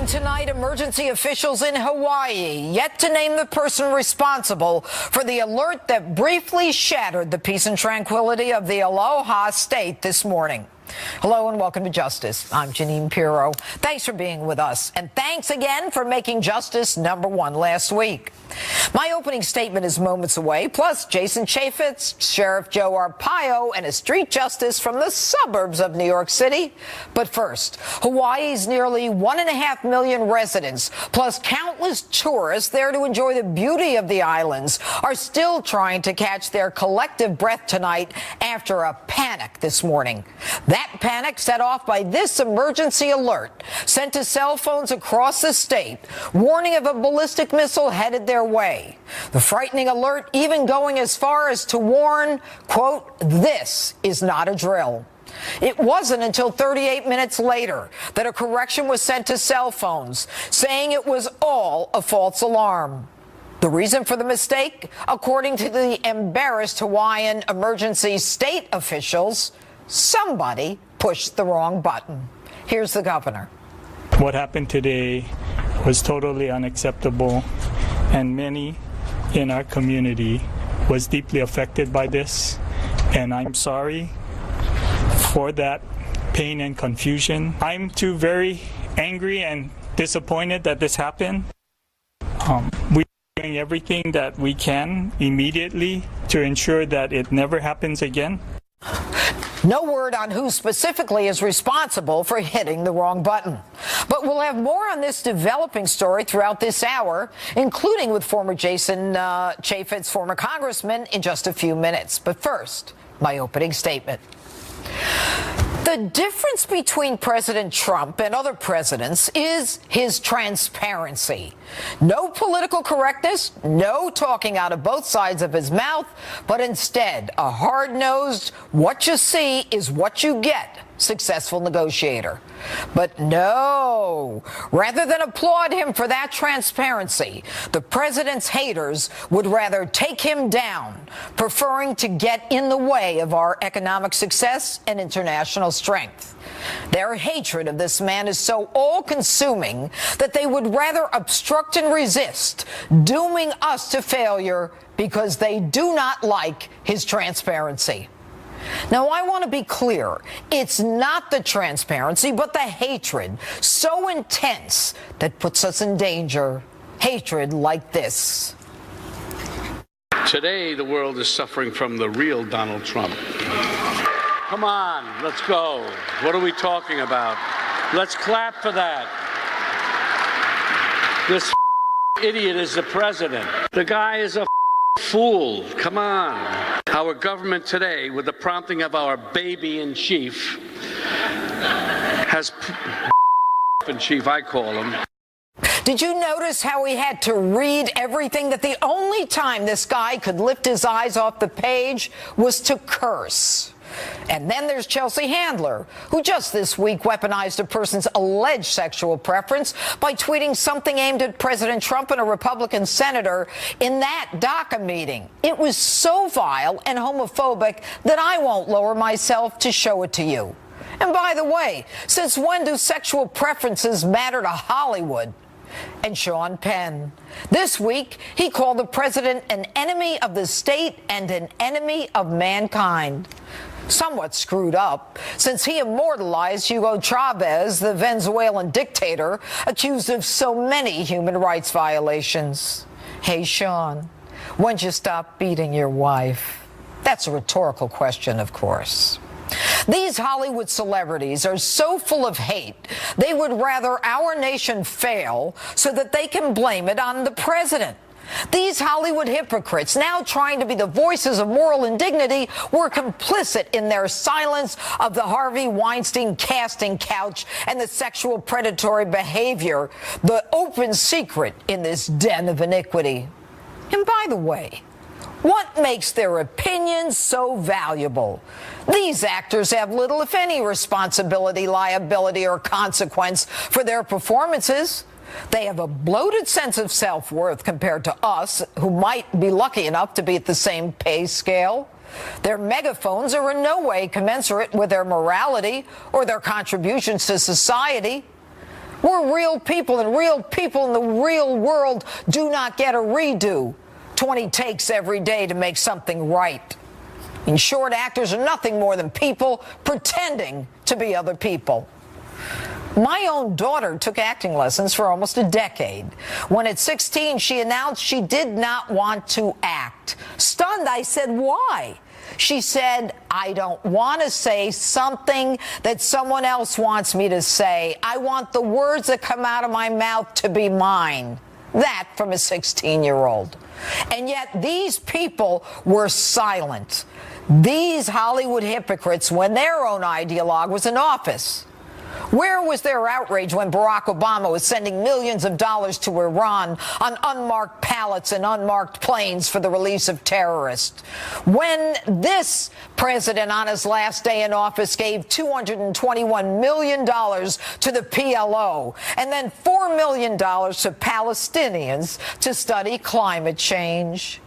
Tonight, emergency officials in Hawaii yet to name the person responsible for the alert that briefly shattered the peace and tranquility of the Aloha State this morning. Hello and welcome to Justice. I'm Jeanine Pirro. Thanks for being with us, and thanks again for making Justice #1 last week. My opening statement is moments away, plus Jason Chaffetz, Sheriff Joe Arpaio, and a street justice from the suburbs of New York City. But first, Hawaii's nearly 1.5 million residents, plus countless tourists there to enjoy the beauty of the islands, are still trying to catch their collective breath tonight after a panic this morning. That panic set off by this emergency alert sent to cell phones across the state, warning of a ballistic missile headed their way. The frightening alert even going as far as to warn, quote, "This is not a drill." It wasn't until 38 minutes later that a correction was sent to cell phones, saying it was all a false alarm. The reason for the mistake, according to the embarrassed Hawaiian emergency state officials, somebody pushed the wrong button. Here's the governor. What happened today was totally unacceptable, and many in our community was deeply affected by this, and I'm sorry for that pain and confusion. I'm too very angry and disappointed that this happened. We're doing everything that we can immediately to ensure that it never happens again. No word on who specifically is responsible for hitting the wrong button. But we'll have more on this developing story throughout this hour, including with former Jason Chaffetz, former congressman, in just a few minutes. But first, my opening statement. The difference between President Trump and other presidents is his transparency. No political correctness, no talking out of both sides of his mouth, but instead a hard-nosed, what you see is what you get successful negotiator. But no, rather than applaud him for that transparency, the president's haters would rather take him down, preferring to get in the way of our economic success and international strength. Their hatred of this man is so all-consuming that they would rather obstruct and resist, dooming us to failure because they do not like his transparency. Now, I want to be clear. It's not the transparency, but the hatred so intense that puts us in danger. Hatred like this. Today, the world is suffering from the real Donald Trump. Come on, let's go. What are we talking about? Let's clap for that. This idiot is the president. The guy is a fool. Come on. Our government today, with the prompting of our baby in chief, has in chief, I call him. Did you notice how he had to read everything, that the only time this guy could lift his eyes off the page was to curse? And then there's Chelsea Handler, who just this week weaponized a person's alleged sexual preference by tweeting something aimed at President Trump and a Republican senator in that DACA meeting. It was so vile and homophobic that I won't lower myself to show it to you. And by the way, since when do sexual preferences matter to Hollywood? And Sean Penn. This week, he called the president an enemy of the state and an enemy of mankind. Somewhat screwed up, since he immortalized Hugo Chavez, the Venezuelan dictator, accused of so many human rights violations. Hey, Sean, when'd you stop beating your wife? That's a rhetorical question, of course. These Hollywood celebrities are so full of hate, they would rather our nation fail so that they can blame it on the president. These Hollywood hypocrites, now trying to be the voices of moral indignity, were complicit in their silence of the Harvey Weinstein casting couch and the sexual predatory behavior, the open secret in this den of iniquity. And by the way, what makes their opinions so valuable? These actors have little, if any, responsibility, liability, or consequence for their performances. They have a bloated sense of self-worth compared to us, who might be lucky enough to be at the same pay scale. Their megaphones are in no way commensurate with their morality or their contributions to society. We're real people, and real people in the real world do not get a redo. 20 takes every day to make something right. In short, actors are nothing more than people pretending to be other people. My own daughter took acting lessons for almost a decade. When at 16, she announced she did not want to act. Stunned, I said, why? She said, I don't want to say something that someone else wants me to say. I want the words that come out of my mouth to be mine. That from a 16-year-old. And yet these people were silent. These Hollywood hypocrites, when their own ideologue was in office. Where was their outrage when Barack Obama was sending millions of dollars to Iran on unmarked pallets and unmarked planes for the release of terrorists? When this president on his last day in office gave $221 million to the PLO and then $4 million to Palestinians to study climate change?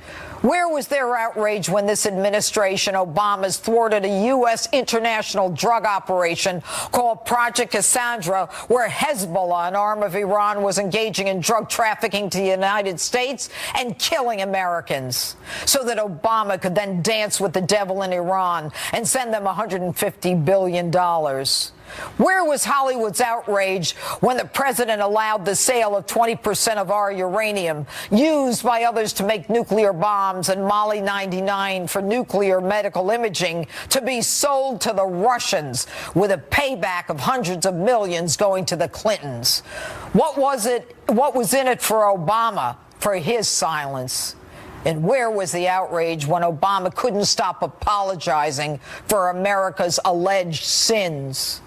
Where was their outrage when this administration, Obama's, thwarted a U.S. international drug operation called Project Cassandra, where Hezbollah, an arm of Iran, was engaging in drug trafficking to the United States and killing Americans, so that Obama could then dance with the devil in Iran and send them $150 billion? Where was Hollywood's outrage when the president allowed the sale of 20% of our uranium, used by others to make nuclear bombs, and Molly 99 for nuclear medical imaging, to be sold to the Russians with a payback of hundreds of millions going to the Clintons? What was in it for Obama for his silence? And where was the outrage when Obama couldn't stop apologizing for America's alleged sins?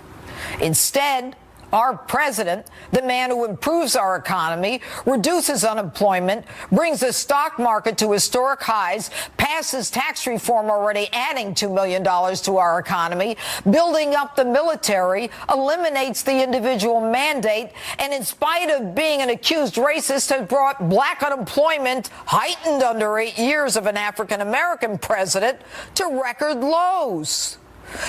Instead, our president, the man who improves our economy, reduces unemployment, brings the stock market to historic highs, passes tax reform already adding $2 million to our economy, building up the military, eliminates the individual mandate, and in spite of being an accused racist, has brought black unemployment, heightened under 8 years of an African-American president, to record lows.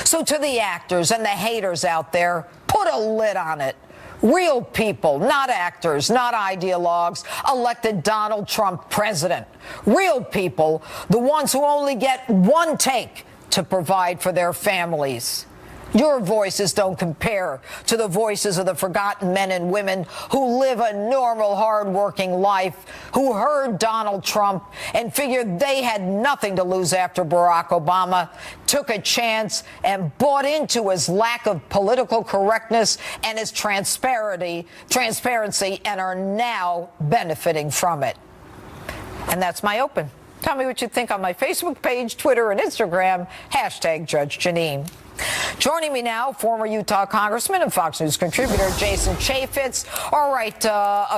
So to the actors and the haters out there, put a lid on it. Real people, not actors, not ideologues, elected Donald Trump president. Real people, the ones who only get one take to provide for their families. Your voices don't compare to the voices of the forgotten men and women who live a normal, hard-working life, who heard Donald Trump and figured they had nothing to lose after Barack Obama, took a chance and bought into his lack of political correctness and his transparency, and are now benefiting from it. And that's my open. Tell me what you think on my Facebook page, Twitter, and Instagram, #Judge Jeanine. Joining me now, former Utah Congressman and Fox News contributor Jason Chaffetz. All right,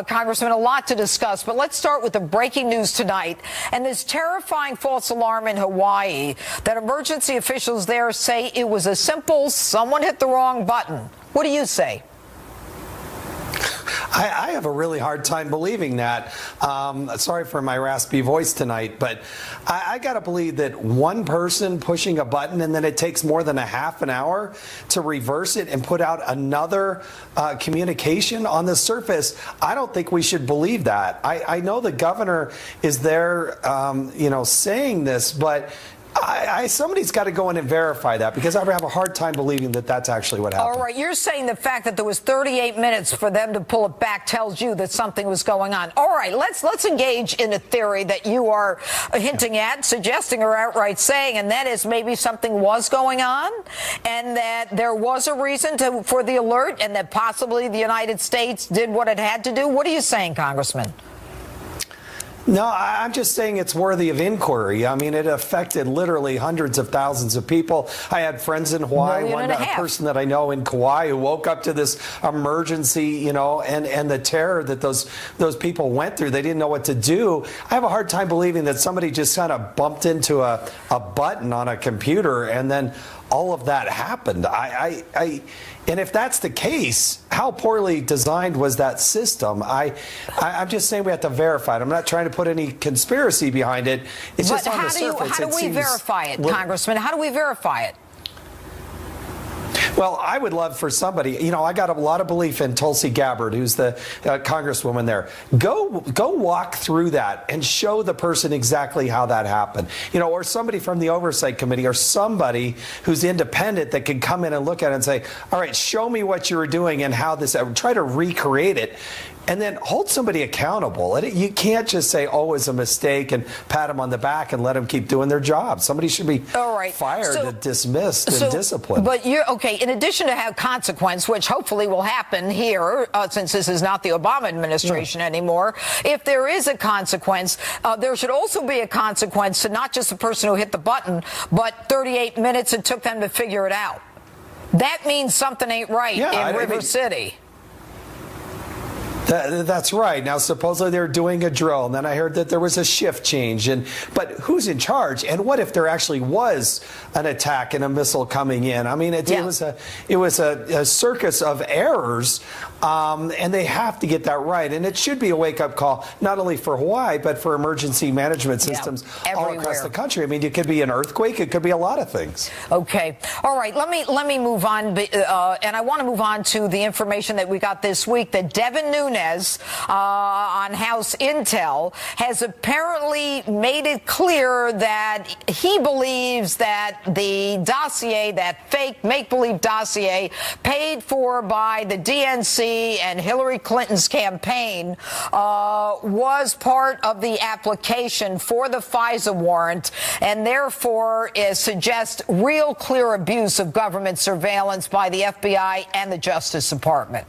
Congressman, a lot to discuss, but let's start with the breaking news tonight and this terrifying false alarm in Hawaii that emergency officials there say it was a simple someone hit the wrong button. What do you say? I have a really hard time believing that. Sorry for my raspy voice tonight, but I got to believe that one person pushing a button and then it takes more than a half an hour to reverse it and put out another communication on the surface. I don't think we should believe that. I know the governor is there, saying this, but somebody's got to go in and verify that, because I have a hard time believing that that's actually what happened. All right, you're saying the fact that there was 38 minutes for them to pull it back tells you that something was going on. All right, let's engage in a theory that you are hinting at, suggesting, or outright saying, and that is maybe something was going on, and that there was a reason for the alert, and that possibly the United States did what it had to do. What are you saying, Congressman? No, I'm just saying it's worthy of inquiry. I mean, it affected literally hundreds of thousands of people. I had friends in Hawaii, one person that I know in Kauai who woke up to this emergency, and the terror that those people went through. They didn't know what to do. I have a hard time believing that somebody just kind of bumped into a button on a computer and then all of that happened. And if that's the case, how poorly designed was that system? I'm just saying we have to verify it. I'm not trying to put any conspiracy behind it. It's just on the surface. How do we verify it, Congressman? How do we verify it? Well, I would love for somebody, I got a lot of belief in Tulsi Gabbard, who's the congresswoman there. Go walk through that and show the person exactly how that happened. Or somebody from the Oversight Committee or somebody who's independent that can come in and look at it and say, all right, show me what you were doing and how this, try to recreate it. And then hold somebody accountable. You can't just say, oh, it's a mistake and pat them on the back and let them keep doing their job. Somebody should be fired and dismissed and disciplined. But in addition to have consequence, which hopefully will happen here, since this is not the Obama administration anymore, if there is a consequence, there should also be a consequence to not just the person who hit the button, but 38 minutes it took them to figure it out. That means something ain't right in River City. That's right. Now, supposedly they're doing a drill, and then I heard that there was a shift change. But who's in charge? And what if there actually was an attack and a missile coming in? I mean, it was a circus of errors, and they have to get that right. And it should be a wake-up call, not only for Hawaii, but for emergency management systems all across the country. I mean, it could be an earthquake. It could be a lot of things. Okay. All right. Let me move on, and I want to move on to the information that we got this week that Devin Nunes on House Intel has apparently made it clear that he believes that the dossier, that fake make-believe dossier paid for by the DNC and Hillary Clinton's campaign was part of the application for the FISA warrant and therefore suggests real clear abuse of government surveillance by the FBI and the Justice Department.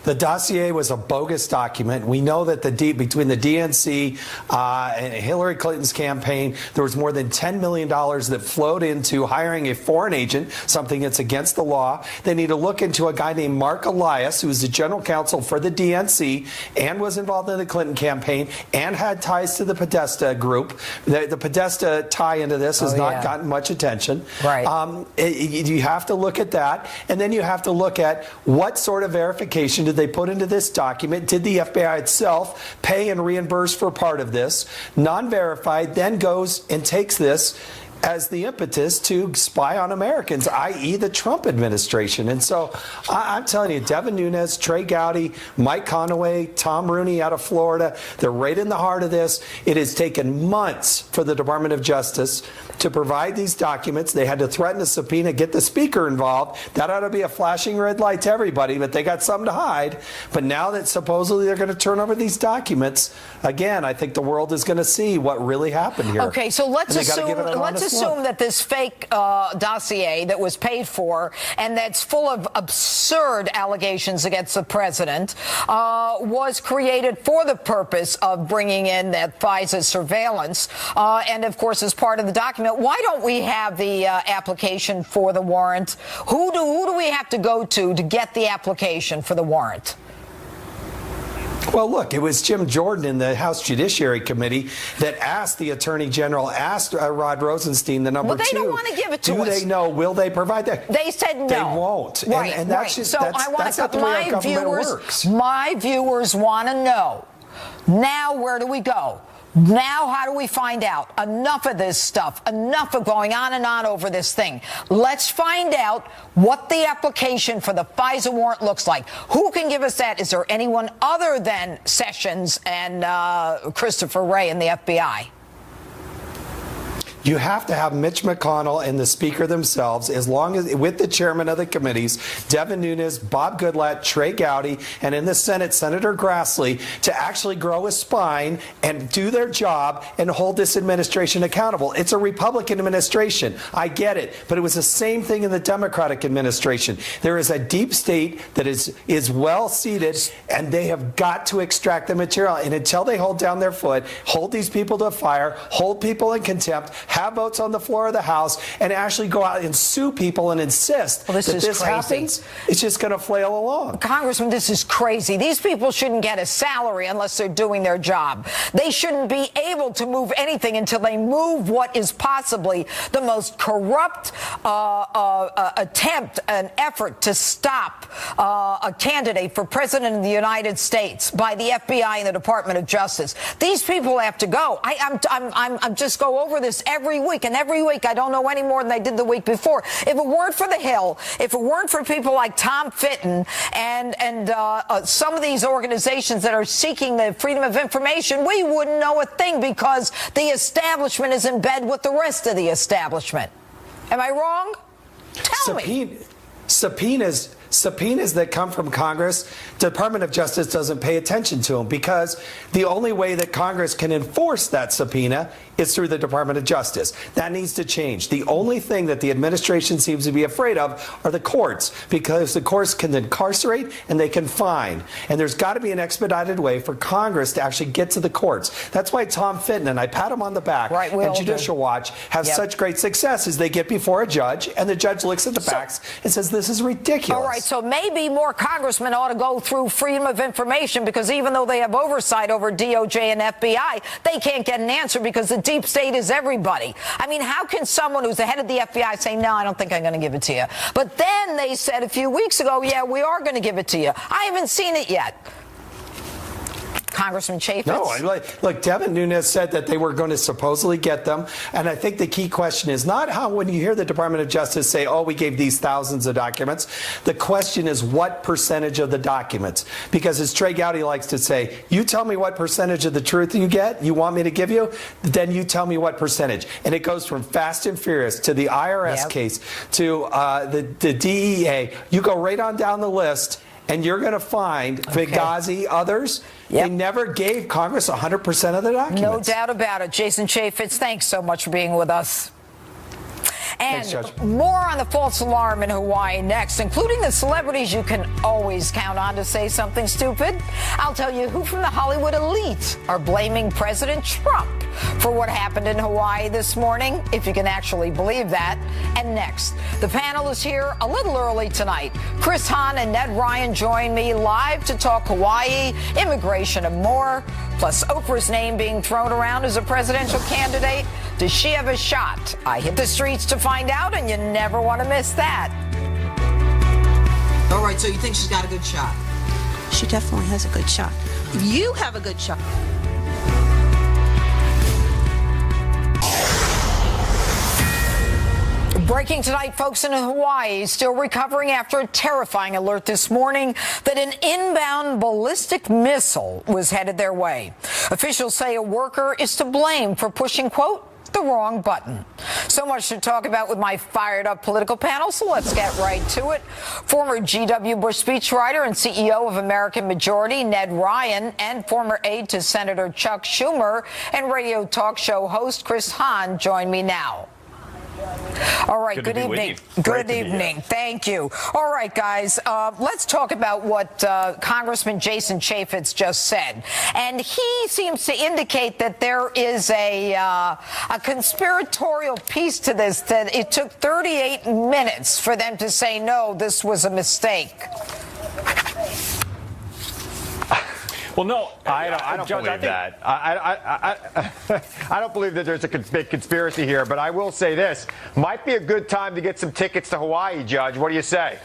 The dossier was a bogus document. We know that between the DNC and Hillary Clinton's campaign, there was more than $10 million that flowed into hiring a foreign agent, something that's against the law. They need to look into a guy named Mark Elias, who is the general counsel for the DNC and was involved in the Clinton campaign and had ties to the Podesta group. The Podesta tie into this has not gotten much attention. Right. You have to look at that, and then you have to look at what sort of verification did they put into this document? Did the FBI itself pay and reimburse for part of this? Non-verified then goes and takes this as the impetus to spy on Americans, i.e. the Trump administration. And so I'm telling you, Devin Nunes, Trey Gowdy, Mike Conaway, Tom Rooney out of Florida, they're right in the heart of this. It has taken months for the Department of Justice to provide these documents. They had to threaten a subpoena, get the speaker involved. That ought to be a flashing red light to everybody, but they got something to hide. But now that supposedly they're going to turn over these documents, again, I think the world is going to see what really happened here. Okay, so let's assume that this fake dossier that was paid for and that's full of absurd allegations against the president was created for the purpose of bringing in that FISA surveillance and, of course, as part of the document. Why don't we have the application for the warrant? Who do we have to go to get the application for the warrant? Well, look, it was Jim Jordan in the House Judiciary Committee that asked the Attorney General, asked Rod Rosenstein, the number two. Well, they don't want to give it to us. Do they know? Will they provide that? They said no. They won't. Right, and that's just, so that's not the way our government works. My viewers want to know. Now, where do we go? Now, how do we find out? Enough of this stuff. Enough of going on and on over this thing. Let's find out what the application for the FISA warrant looks like. Who can give us that? Is there anyone other than Sessions and Christopher Wray and the FBI? You have to have Mitch McConnell and the Speaker themselves, as long as with the chairman of the committees, Devin Nunes, Bob Goodlatte, Trey Gowdy, and in the Senate, Senator Grassley, to actually grow a spine and do their job and hold this administration accountable. It's a Republican administration. I get it. But it was the same thing in the Democratic administration. There is a deep state that is well seated, and they have got to extract the material. And until they hold down their foot, hold these people to fire, hold people in contempt, have votes on the floor of the House, and actually go out and sue people and insist that this happens, it's just going to flail along. Congressman, this is crazy. These people shouldn't get a salary unless they're doing their job. They shouldn't be able to move anything until they move what is possibly the most corrupt attempt, an effort to stop a candidate for president of the United States by the FBI and the Department of Justice. These people have to go. I'm just go over this every every week, and every week I don't know any more than they did the week before. If it weren't for the Hill, if it weren't for people like Tom Fitton and some of these organizations that are seeking the freedom of information, we wouldn't know a thing because the establishment is in bed with the rest of the establishment. Am I wrong? Tell me. Subpoenas that come from Congress, the Department of Justice doesn't pay attention to them because the only way that Congress can enforce that subpoena is through the Department of Justice. That needs to change. The only thing that the administration seems to be afraid of are the courts, because the courts can incarcerate and they can fine. And there's got to be an expedited way for Congress to actually get to the courts. That's why Tom Fitton, and I pat him on the back, and Judicial Watch have such great success, is they get before a judge and the judge looks at the facts and says, this is ridiculous. All right, so maybe more congressmen ought to go through freedom of information, because even though they have oversight over DOJ and FBI, they can't get an answer because the deep state is everybody. I mean, how can someone who's the head of the FBI say, no, I don't think I'm going to give it to you? But then they said a few weeks ago, yeah, we are going to give it to you. I haven't seen it yet. Congressman Chaffetz? No, look, Devin Nunes said that they were going to supposedly get them. And I think the key question is not how, when you hear the Department of Justice say, oh, we gave these thousands of documents, the question is what percentage of the documents? Because as Trey Gowdy likes to say, you tell me what percentage of the truth you get, you want me to give you, then you tell me what percentage. And it goes from Fast and Furious to the IRS case to the DEA. You go right on down the list. And you're going to find Benghazi, others, they never gave Congress 100% of the documents. No doubt about it. Jason Chaffetz, thanks so much for being with us. And thanks, more on the false alarm in Hawaii next, including the celebrities you can always count on to say something stupid. I'll tell you who from the Hollywood elite are blaming President Trump for what happened in Hawaii this morning, if you can actually believe that. And next, the panel is here a little early tonight. Chris Hahn and Ned Ryan join me live to talk Hawaii, immigration, and more. Plus, Oprah's name being thrown around as a presidential candidate. Does she have a shot? I hit the streets to find out, and you never want to miss that. All right, so you think she's got a good shot? She definitely has a good shot. You have a good shot. Breaking tonight, folks in Hawaii still recovering after a terrifying alert this morning that an inbound ballistic missile was headed their way. Officials say a worker is to blame for pushing, quote, the wrong button. So much to talk about with my fired up political panel, so let's get right to it. Former G.W. Bush speechwriter and CEO of American Majority, Ned Ryan, and former aide to Senator Chuck Schumer and radio talk show host Chris Hahn join me now. All right, good evening. Good evening. Thank you. All right, guys, let's talk about what Congressman Jason Chaffetz just said. And he seems to indicate that there is a conspiratorial piece to this, that it took 38 minutes for them to say, no, this was a mistake. Well, no, I don't believe that. I don't believe that there's a big conspiracy here, but I will say this. Might be a good time to get some tickets to Hawaii, Judge. What do you say?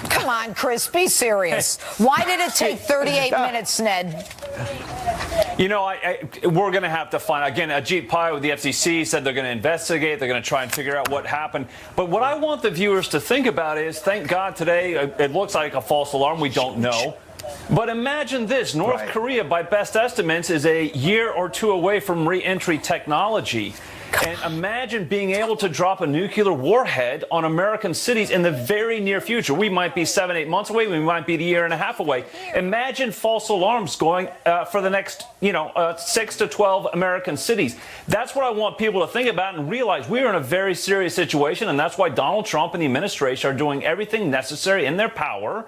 Come on, Chris, be serious. Why did it take 38 minutes, Ned? You know, we're going to have to find, again, Ajit Pai with the FCC said they're going to investigate, they're going to try and figure out what happened. But what I want the viewers to think about is, thank God today, it looks like a false alarm, we don't know. But imagine this, North Korea, by best estimates, is a year or two away from re-entry technology. And imagine being able to drop a nuclear warhead on American cities in the very near future. We might be 7-8 months away. We might be a year and a half away. Imagine false alarms going for the next, 6 to 12 American cities. That's what I want people to think about and realize we're in a very serious situation. And that's why Donald Trump and the administration are doing everything necessary in their power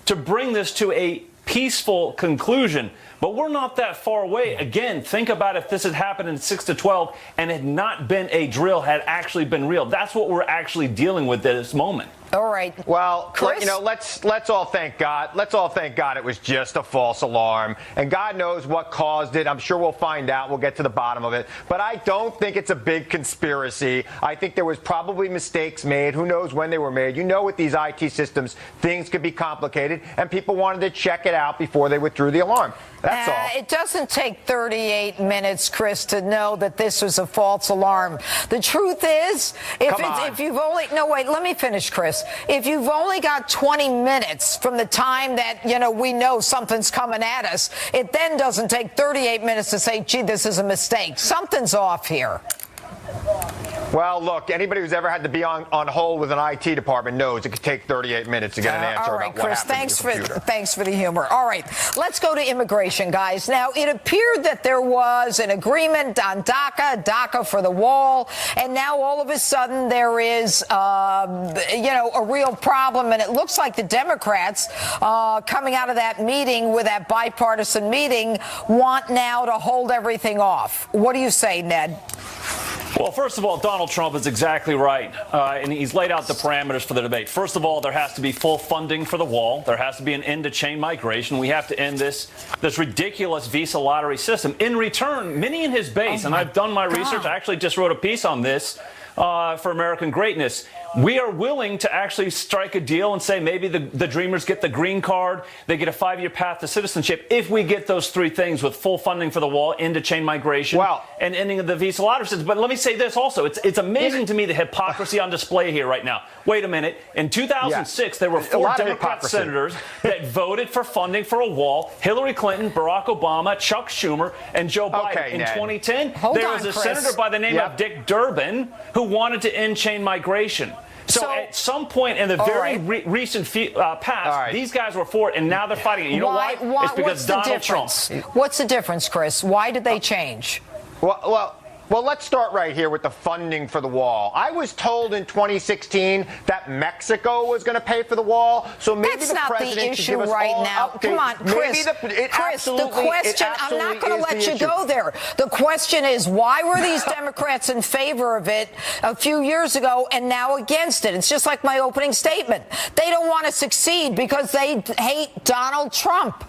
to bring this to a peaceful conclusion. But we're not that far away. Again, think about if this had happened in 6 to 12 and had not been a drill, had actually been real. That's what we're actually dealing with at this moment. All right. Well, Chris? you know, let's all thank God. Let's all thank God it was just a false alarm. And God knows what caused it. I'm sure we'll find out. We'll get to the bottom of it. But I don't think it's a big conspiracy. I think there was probably mistakes made. Who knows when they were made? You know, with these IT systems, things could be complicated. And people wanted to check it out before they withdrew the alarm. That's all. It doesn't take 38 minutes, Chris, to know that this was a false alarm. The truth is, if you've only let me finish, Chris. If you've only got 20 minutes from the time that we know something's coming at us, it then doesn't take 38 minutes to say, gee, this is a mistake. Something's off here. Well, look, anybody who's ever had to be on hold with an IT department knows it could take 38 minutes to get an answer all right, about what Chris, happened thanks for the humor. All right, let's go to immigration, guys. Now, it appeared that there was an agreement on DACA for the wall, and now all of a sudden there is, a real problem, and it looks like the Democrats coming out of that meeting with that bipartisan meeting want now to hold everything off. What do you say, Ned? Well, first of all, Donald Trump is exactly right, and he's laid out the parameters for the debate. First of all, there has to be full funding for the wall. There has to be an end to chain migration. We have to end this ridiculous visa lottery system. In return, many in his base, and I've done my research, I actually just wrote a piece on this for American Greatness. We are willing to actually strike a deal and say maybe the Dreamers get the green card, they get a 5-year path to citizenship if we get those three things with full funding for the wall, end to chain migration, and ending of the visa lottery system. But let me say this also. It's amazing to me the hypocrisy on display here right now. Wait a minute. In 2006, there were 4 Democrat senators that voted for funding for a wall. Hillary Clinton, Barack Obama, Chuck Schumer, and Joe Biden. In 2010, there was a senator by the name of Dick Durbin who wanted to end chain migration. So at some point in the very recent past, these guys were for it, and now they're fighting it. You know why? It's because Donald Trump. What's the difference, Chris? Why did they change? Well, let's start right here with the funding for the wall. I was told in 2016 that Mexico was going to pay for the wall, so maybe that's the not president the issue should give us right all now. update. Come on, Chris. Chris, the question, I'm not going to let you go there. The question is, why were these Democrats in favor of it a few years ago and now against it? It's just like my opening statement. They don't want to succeed because they hate Donald Trump.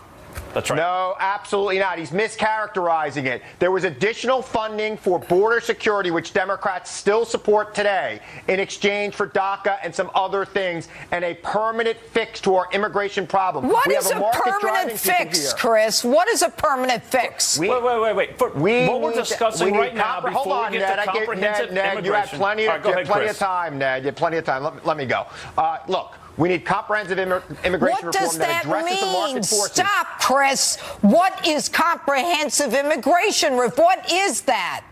That's right. No, absolutely not. He's mischaracterizing it. There was additional funding for border security, which Democrats still support today, in exchange for DACA and some other things, and a permanent fix to our immigration problem. What is a permanent fix, Chris? What is a permanent fix? Wait. What we're discussing right now, before we get to comprehensive immigration. You have plenty of time, Ned. You have plenty of time. Let me go. Look. We need comprehensive immigration reform that addresses the market forces. Stop, Chris. What is comprehensive immigration reform? What is that?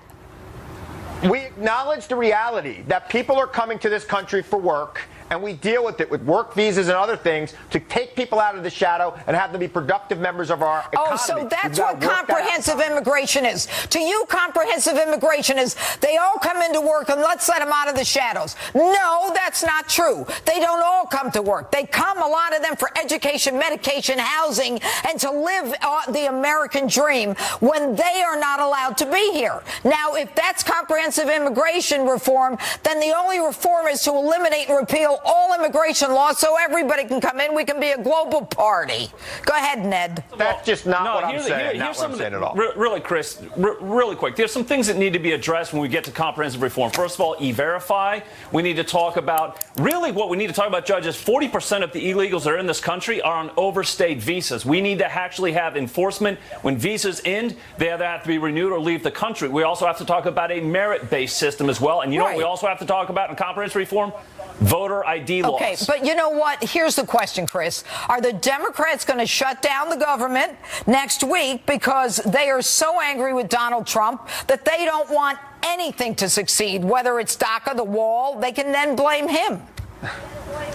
We acknowledge the reality that people are coming to this country for work, and we deal with it with work visas and other things to take people out of the shadow and have them be productive members of our economy. Oh, so that's what comprehensive immigration is. To you, comprehensive immigration is they all come into work and let's let them out of the shadows. No, that's not true. They don't all come to work. They come, a lot of them, for education, medication, housing, and to live the American dream when they are not allowed to be here. Now, if that's comprehensive immigration reform, then the only reform is to eliminate and repeal all immigration laws so everybody can come in. We can be a global party. Go ahead, Ned. That's just not what I'm saying. Not what I'm saying at all. Really, Chris, really quick. There's some things that need to be addressed when we get to comprehensive reform. First of all, E-Verify. We need to talk about, really what we need to talk about, Judge, is 40% of the illegals that are in this country are on overstayed visas. We need to actually have enforcement. When visas end, they either have to be renewed or leave the country. We also have to talk about a merit-based system as well. And you know what we also have to talk about in comprehensive reform? Voter ID laws. Okay, but you know what? Here's the question, Chris. Are the Democrats going to shut down the government next week because they are so angry with Donald Trump that they don't want anything to succeed, whether it's DACA, the wall? They can then blame him.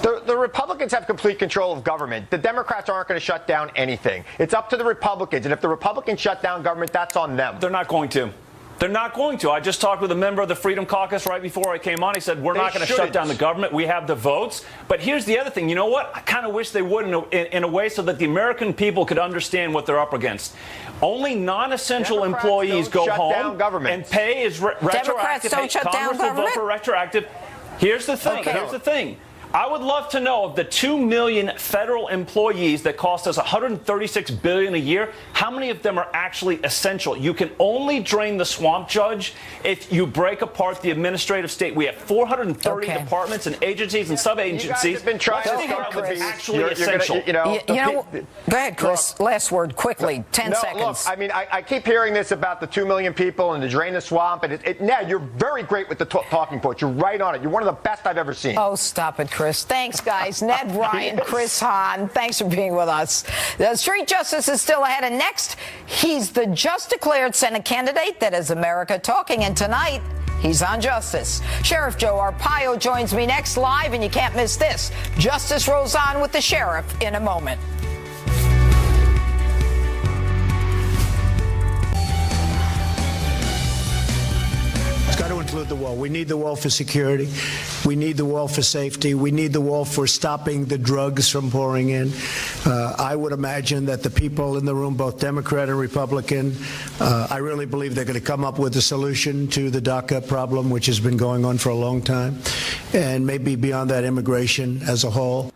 The Republicans have complete control of government. The Democrats aren't going to shut down anything. It's up to the Republicans. And if the Republicans shut down government, that's on them. They're not going to. They're not going to. I just talked with a member of the Freedom Caucus right before I came on. He said, we're not going to shut down the government. We have the votes. But here's the other thing. You know what? I kind of wish they would in a way so that the American people could understand what they're up against. Only non-essential employees go home and pay is retroactive. Democrats don't shut down government? Vote for retroactive. Here's the thing. Here's the thing. I would love to know of the 2 million federal employees that cost us $136 billion a year, how many of them are actually essential? You can only drain the swamp, Judge, if you break apart the administrative state. We have 430 departments and agencies and sub-agencies. You guys have been trying to start with actually essential. Go ahead, Chris. Last word, quickly, 10 seconds. Look, I mean, I keep hearing this about the 2 million people and to drain the swamp, and now you're very great with the talking points. You're right on it. You're one of the best I've ever seen. Oh, stop it, Chris. Thanks, guys. Ned Ryan, Chris Hahn, thanks for being with us. The street justice is still ahead, and next, he's the just declared Senate candidate that is America Talking, and tonight, he's on Justice. Sheriff Joe Arpaio joins me next live, and you can't miss this. Justice rolls on with the sheriff in a moment. It's got to include the wall. We need the wall for security. We need the wall for safety. We need the wall for stopping the drugs from pouring in. I would imagine that the people in the room, both Democrat and Republican, I really believe they're going to come up with a solution to the DACA problem, which has been going on for a long time, and maybe beyond that, immigration as a whole.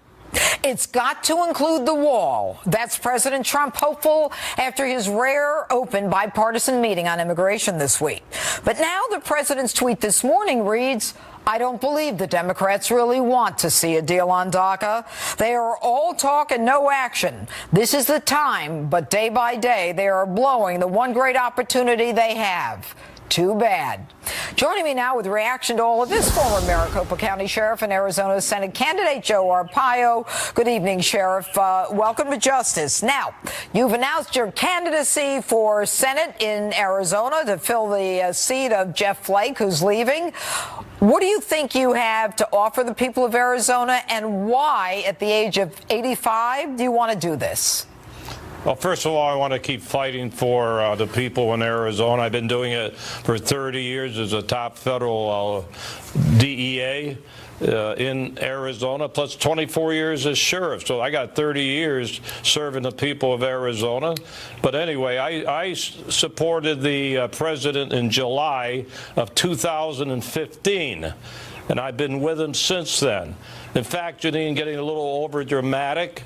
It's got to include the wall. That's President Trump hopeful after his rare open bipartisan meeting on immigration this week. But now the president's tweet this morning reads, I don't believe the Democrats really want to see a deal on DACA. They are all talk and no action. This is the time, but day by day, they are blowing the one great opportunity they have. Too bad. Joining me now with reaction to all of this, former Maricopa County Sheriff and Arizona Senate candidate Joe Arpaio. Good evening, Sheriff. Welcome to Justice. Now, you've announced your candidacy for Senate in Arizona to fill the seat of Jeff Flake, who's leaving. What do you think you have to offer the people of Arizona, and why, at the age of 85, do you want to do this? Well, first of all, I want to keep fighting for the people in Arizona. I've been doing it for 30 years as a top federal DEA in Arizona, plus 24 years as sheriff. So I got 30 years serving the people of Arizona. But anyway, I supported the president in July of 2015, and I've been with him since then. In fact, Jeanine, getting a little over dramatic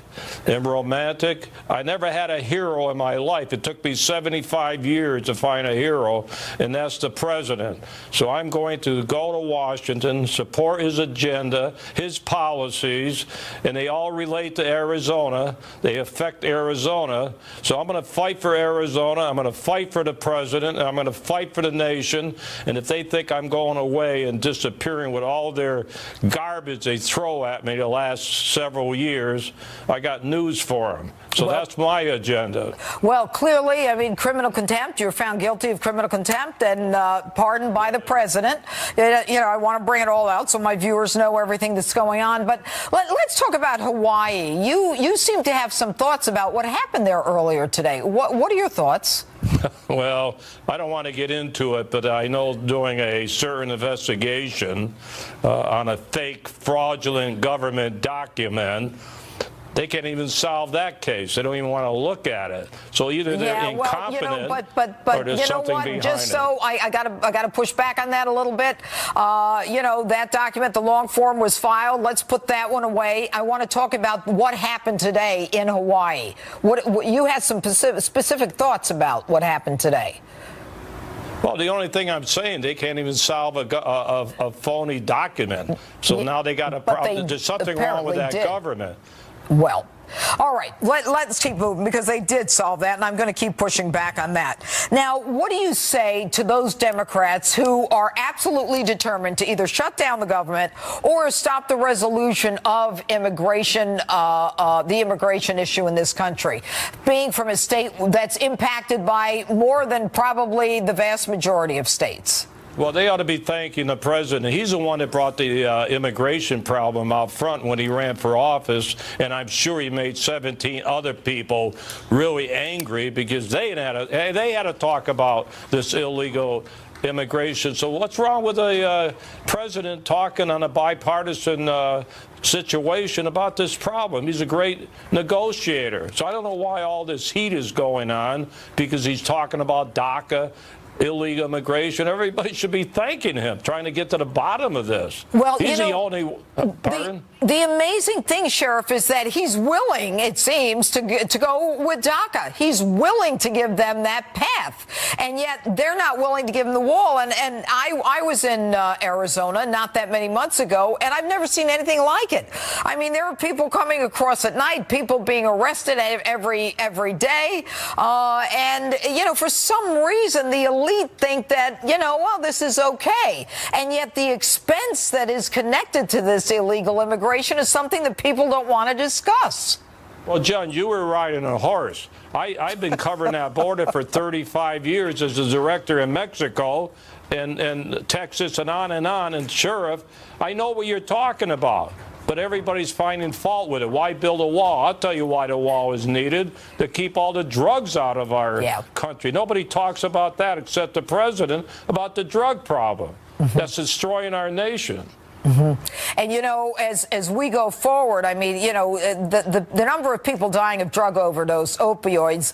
and romantic, I never had a hero in my life. It took me 75 years to find a hero, and that's the president. So I'm going to go to Washington, support his agenda, his policies, and they all relate to Arizona. They affect Arizona. So I'm going to fight for Arizona. I'm going to fight for the president. And I'm going to fight for the nation. And if they think I'm going away and disappearing with all their garbage they throw at me the last several years, I got news for them. So that's my agenda. Well, clearly, I mean, criminal contempt. You're found guilty of criminal contempt and pardoned by the president. You know, I want to bring it all out so my viewers know everything that's going on. But let's talk about Hawaii. You seem to have some thoughts about what happened there earlier today. What are your thoughts? Well, I don't want to get into it, but I know doing a certain investigation on a fake, fraudulent government document, they can't even solve that case. They don't even want to look at it. So either they're incompetent, or there's something behind it. Just so I gotta push back on that a little bit. You know, that document, the long form, was filed. Let's put that one away. I want to talk about what happened today in Hawaii. What you had some specific thoughts about what happened today. Well, the only thing I'm saying, they can't even solve a phony document. So now they got a problem. There's something wrong with that government. Well, all right, let's keep moving, because they did solve that, and I'm going to keep pushing back on that. Now, what do you say to those Democrats who are absolutely determined to either shut down the government or stop the resolution of immigration, the immigration issue in this country, being from a state that's impacted by more than probably the vast majority of states? Well, they ought to be thanking the president. He's the one that brought the immigration problem out front when he ran for office, and I'm sure he made 17 other people really angry because they had to talk about this illegal immigration. So what's wrong with a president talking on a bipartisan situation about this problem? He's a great negotiator. So I don't know why all this heat is going on, because he's talking about DACA. illegal immigration. Everybody should be thanking him, trying to get to the bottom of this. Well, he's the only. Pardon? The amazing thing, Sheriff, is that he's willing, it seems, to go with DACA. He's willing to give them that path, and yet they're not willing to give him the wall. And I was in Arizona not that many months ago, and I've never seen anything like it. I mean, there are people coming across at night, people being arrested every day, and for some reason the elite think that well, this is okay, and yet the expense that is connected to this illegal immigration is something that people don't want to discuss. Well, John, you were riding a horse. I've been covering that border for 35 years as a director in Mexico and Texas and on, and Sheriff, I know what you're talking about. But everybody's finding fault with it. Why build a wall? I'll tell you why the wall is needed, to keep all the drugs out of our country. Nobody talks about that except the president, about the drug problem that's destroying our nation. And, as we go forward, I mean, the number of people dying of drug overdose, opioids,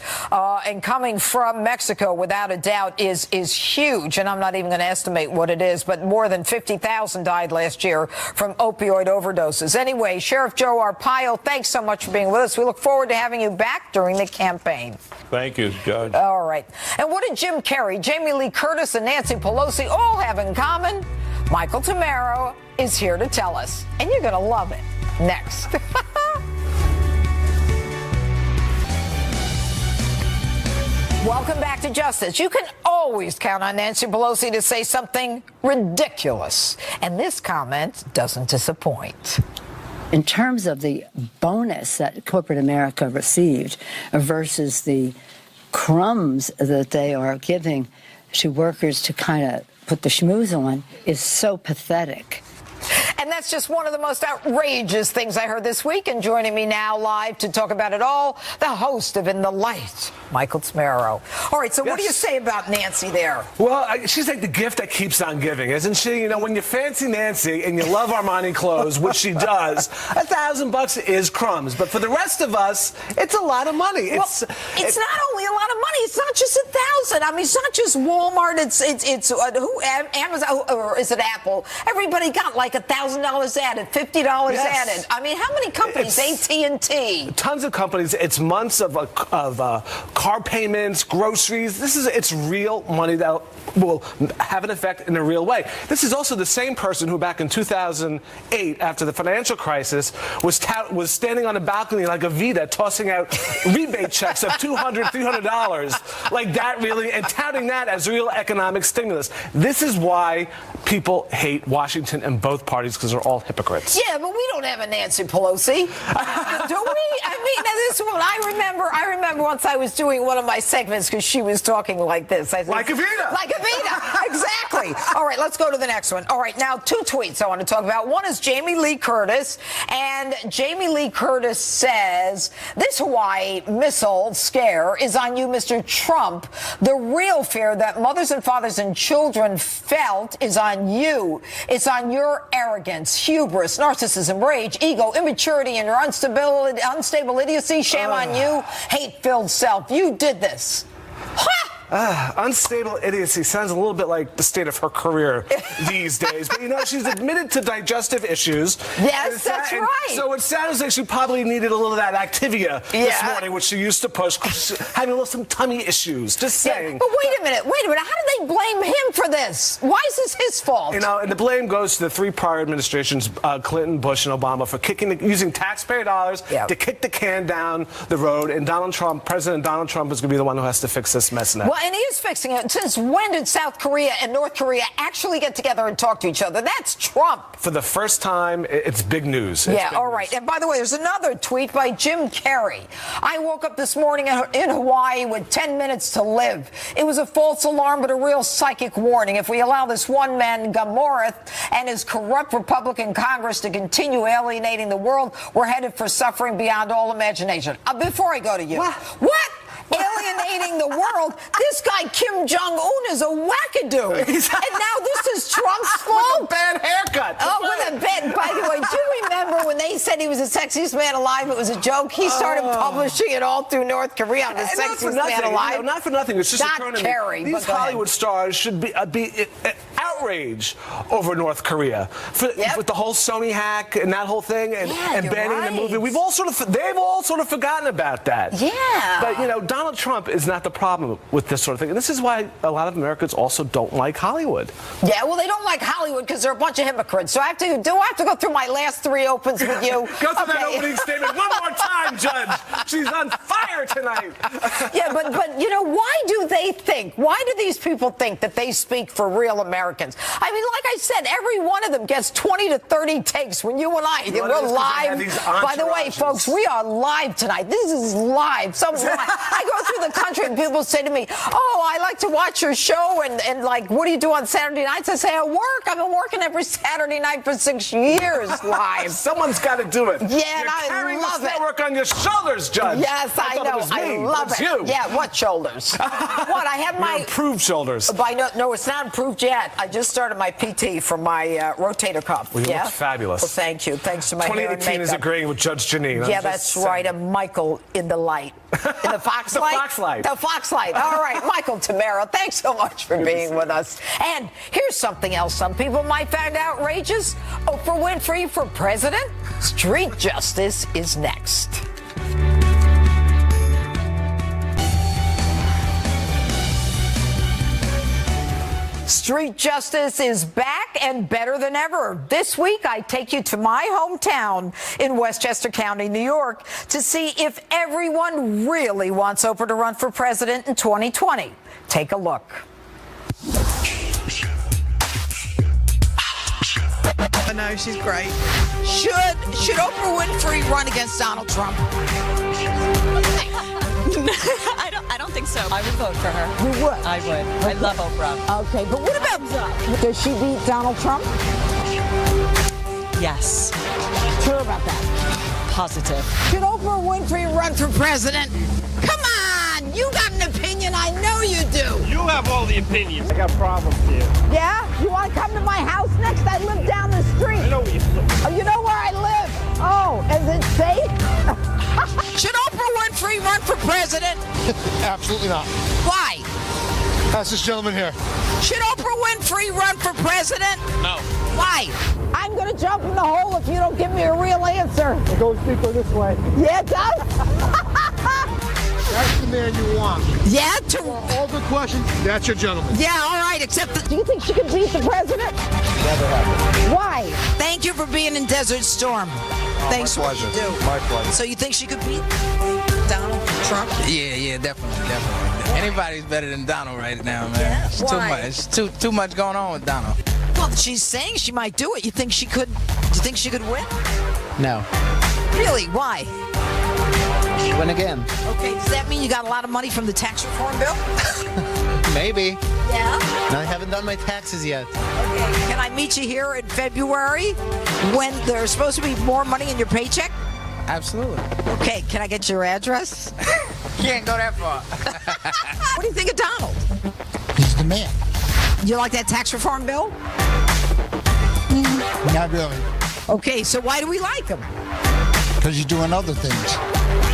and coming from Mexico, without a doubt, is huge. And I'm not even going to estimate what it is, but more than 50,000 died last year from opioid overdoses. Anyway, Sheriff Joe Arpaio, thanks so much for being with us. We look forward to having you back during the campaign. Thank you, Judge. All right. And what did Jim Carrey, Jamie Lee Curtis, and Nancy Pelosi all have in common? Michael Tamaro is here to tell us, and you're going to love it. Next. Welcome back to Justice. You can always count on Nancy Pelosi to say something ridiculous, and this comment doesn't disappoint. In terms of the bonus that corporate America received versus the crumbs that they are giving to workers to kind of put the schmooze on, is so pathetic. And that's just one of the most outrageous things I heard this week. And joining me now live to talk about it all, the host of In the Light, Michael Tamaro. All right, so what do you say about Nancy there? Well, she's like the gift that keeps on giving, isn't she? When you fancy Nancy and you love Armani clothes, which she does, $1,000 is crumbs. But for the rest of us, it's a lot of money. Well, it's not only a lot of money. It's not just 1,000. I mean, it's not just Walmart. It's Amazon, or is it Apple? Everybody got like $1,000 added, $50 added. I mean, how many companies? AT&T. Tons of companies. It's months of car payments, groceries. It's real money that will have an effect in a real way. This is also the same person who back in 2008, after the financial crisis, was standing on a balcony like a Vita, tossing out rebate checks of $200, $300, like that really, and touting that as real economic stimulus. This is why people hate Washington and both parties, because they're all hypocrites. Yeah, but we don't have a Nancy Pelosi, do we? I mean, this one, I remember once I was doing one of my segments because she was talking like this. I said, like a Vita. Like a Vita, exactly. All right, let's go to the next one. All right, now 2 tweets I want to talk about. One is Jamie Lee Curtis, and Jamie Lee Curtis says, this Hawaii missile scare is on you, Mr. Trump. The real fear that mothers and fathers and children felt is on you. It's on your arrogance, hubris, narcissism, rage, ego, immaturity, and your unstable idiocy. Shame on you, hate-filled self. You did this. Ha! Unstable idiocy sounds a little bit like the state of her career these days. But, she's admitted to digestive issues. Yes, that's right. So it sounds like she probably needed a little of that Activia this morning, which she used to push, having some tummy issues. Just saying. Yeah, but wait a minute. How do they blame him for this? Why is this his fault? And the blame goes to the 3 prior administrations, Clinton, Bush, and Obama, for using taxpayer dollars to kick the can down the road. And President Donald Trump is going to be the one who has to fix this mess now. Well, and he is fixing it. Since when did South Korea and North Korea actually get together and talk to each other? That's Trump. For the first time, it's big news. All right. And by the way, there's another tweet by Jim Carrey. I woke up this morning in Hawaii with 10 minutes to live. It was a false alarm, but a real psychic warning. If we allow this one man, Gamoreth, and his corrupt Republican Congress to continue alienating the world, we're headed for suffering beyond all imagination. Before I go to you, what? Alienate dominating the world. This guy, Kim Jong-un, is a wackadoo. And now this is Trump's fault? With a bad haircut. Oh, with a bad. By the way, do you remember when they said he was the sexiest man alive? It was a joke. He started publishing it all through North Korea. I'm the sexiest man alive. You know, not for nothing. It's just not Kerry. These Hollywood stars should be outraged over North Korea with the whole Sony hack and that whole thing and banning the movie. They've all sort of forgotten about that. Yeah. But you know, Donald Trump is not the problem with this sort of thing. And this is why a lot of Americans also don't like Hollywood. Yeah, well, they don't like Hollywood because they're a bunch of hypocrites. So I have to go through my last 3 opens with you. Go through that opening statement one more time, Judge. She's on fire tonight. Yeah, but you know, why do they think? Why do these people think that they speak for real Americans? I mean, like I said, every one of them gets 20 to 30 takes when you and we're live. By the way, folks, we are live tonight. This is live. I go through the country and people say to me, "Oh, I like to watch your show," and like, "What do you do on Saturday nights?" I say, "I work. I've been working every Saturday night for 6 years live." Someone's got to do it. Yeah, You're carrying this network on your shoulders, Judge. Yes, I know. I love it. You. Yeah, what shoulders? What? I have my improved shoulders. No, it's not improved yet. I just started my PT for my rotator cuff. Well, you look fabulous. Well, thank you. Thanks to my hair and 2018 is agreeing with Judge Jeanine. Yeah, that's right. I'm Michael in the light. In the Fox light? The Fox light. The Fox light. All right, Michael Tamara, thanks so much for being with us. And here's something else some people might find outrageous. Oprah Winfrey for president? Street justice is next. Street justice is back and better than ever. This week, I take you to my hometown in Westchester County, New York, to see if everyone really wants Oprah to run for president in 2020. Take a look. No, she's great. Should Oprah Winfrey run against Donald Trump? I don't think so. I would vote for her. You would? I would. I love Oprah. Okay, but what about, does she beat Donald Trump? Yes. Sure about that? Positive. Should Oprah Winfrey run for president? Come on! You got an opinion, I know you do. You have all the opinions. I got problems here. Yeah? You want to come to my house next? I live down the street. I know where you live. Oh, you know where I live? Oh, is it safe? Should Oprah Winfrey run for president? Absolutely not. Why? That's this gentleman here. Should Oprah Winfrey run for president? No. Why? I'm going to jump in the hole if you don't give me a real answer. It goes deeper this way. Yeah, it does? That's the man you want. Yeah? All good questions. That's your gentleman. Yeah, all right, except that... Do you think she could beat the president? Never happened. Why? Thank you for being in Desert Storm. Thanks for what you do. My pleasure. So you think she could beat Donald Trump? Yeah, definitely. Anybody's better than Donald right now, man. It's too much. It's too much going on with Donald. Well, she's saying she might do it. You think she could? Do you think she could win? No. Really? Why? Win again. Okay. Does that mean you got a lot of money from the tax reform bill? Maybe. Yeah. No, I haven't done my taxes yet. Okay. Can I meet you here in February when there's supposed to be more money in your paycheck? Absolutely. Okay. Can I get your address? Can't go that far. What do you think of Donald? He's the man. You like that tax reform bill? Not really. Okay. So why do we like him? Because he's doing other things.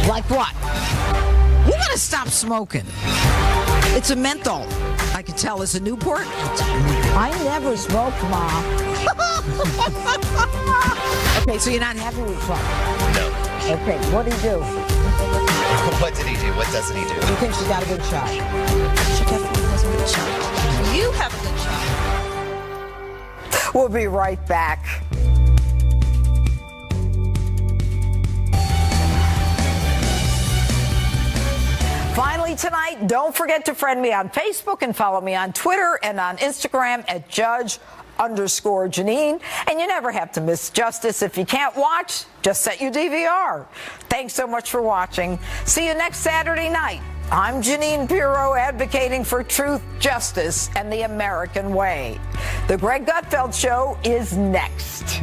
Like what? You gotta stop smoking. It's a menthol. I can tell. It's a Newport. I never smoked, Ma. Okay, so you're not happy with Trump? No. Okay, what do you do? What did he do? What doesn't he do? You think she's got a good shot? She definitely has a good shot. You have a good shot. We'll be right back. Finally tonight, don't forget to friend me on Facebook and follow me on Twitter and on Instagram at Judge_Jeanine. And you never have to miss justice. If you can't watch, just set your DVR. Thanks so much for watching. See you next Saturday night. I'm Jeanine Pirro, advocating for truth, justice, and the American way. The Greg Gutfeld Show is next.